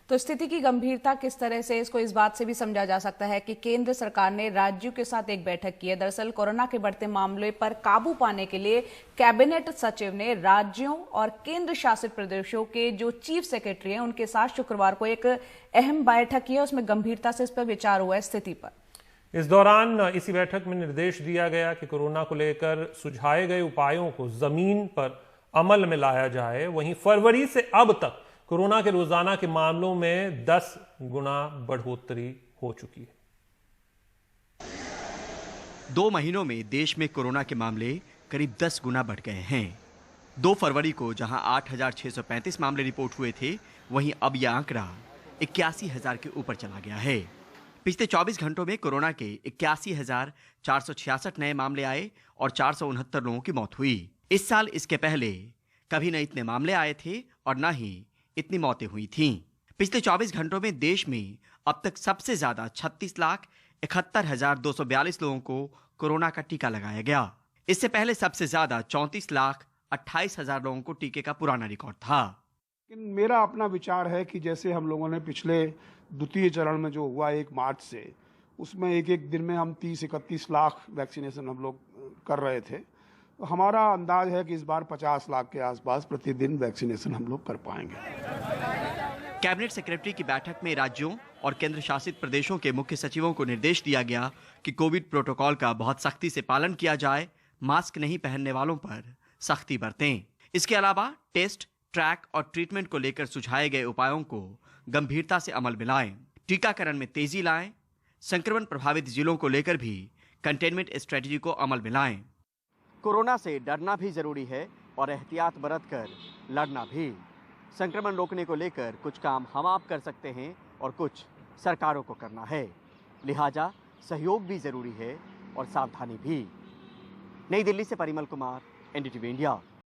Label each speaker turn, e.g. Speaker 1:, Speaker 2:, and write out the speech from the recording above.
Speaker 1: तो स्थिति की गंभीरता किस तरह से, इसको इस बात से भी समझा जा सकता है कि केंद्र सरकार ने राज्यों के साथ एक बैठक की है। दरअसल कोरोना के बढ़ते मामले पर काबू पाने के लिए कैबिनेट सचिव ने राज्यों और केंद्र शासित प्रदेशों के जो चीफ सेक्रेटरी हैं उनके साथ शुक्रवार को एक अहम बैठक की है। उसमें गंभीरता से इस पर विचार हुआ है स्थिति पर।
Speaker 2: इस दौरान इसी बैठक में निर्देश दिया गया कि कोरोना को लेकर सुझाए गए उपायों को जमीन पर अमल में लाया जाए। वहीं फरवरी से अब तक कोरोना के रोजाना के मामलों में 10 गुना बढ़ोतरी हो चुकी है।
Speaker 3: 2 महीनों में देश में कोरोना के मामले करीब 10 गुना बढ़ गए हैं। 2 फरवरी को जहां 8,635 मामले रिपोर्ट हुए थे, वहीं अब यह आंकड़ा 81,000 के ऊपर चला गया है। पिछले 24 घंटों में कोरोना के 81,466 नए मामले आए और 469 लोगों की मौत हुई। इस साल इसके पहले कभी न इतने मामले आए थे और न ही इतनी मौतें हुई थीं। पिछले 24 घंटों में देश में अब तक सबसे ज्यादा 36,71,242 लोगों को कोरोना का टीका लगाया गया। इससे पहले सबसे ज्यादा 34,28,000 लोगों को टीके का पुराना रिकॉर्ड था।
Speaker 4: लेकिन मेरा अपना विचार है कि जैसे हम लोगों ने पिछले द्वितीय चरण में जो हुआ 1 मार्च से, उसमें एक दिन में हम 30-31 लाख वैक्सीनेशन हम लोग कर रहे थे। तो हमारा अंदाज है कि इस बार 50 लाख के आसपास प्रतिदिन वैक्सीनेशन हम लोग कर पाएंगे।
Speaker 3: कैबिनेट सेक्रेटरी की बैठक में राज्यों और केंद्र शासित प्रदेशों के मुख्य सचिवों को निर्देश दिया गया कि कोविड प्रोटोकॉल का बहुत सख्ती से पालन किया जाए, मास्क नहीं पहनने वालों पर सख्ती बरतें। इसके अलावा टेस्ट, ट्रैक और ट्रीटमेंट को लेकर सुझाए गए उपायों को गंभीरता से अमल में लाएं, टीकाकरण में तेजी लाएं, संक्रमण प्रभावित जिलों को लेकर भी कंटेनमेंट स्ट्रेटजी को अमल में लाएं। कोरोना से डरना भी जरूरी है और एहतियात बरतकर लड़ना भी। संक्रमण रोकने को लेकर कुछ काम हम आप कर सकते हैं और कुछ सरकारों को करना है, लिहाजा सहयोग भी जरूरी है और सावधानी भी। नई दिल्ली से परिमल कुमार, एनडीटीवी इंडिया।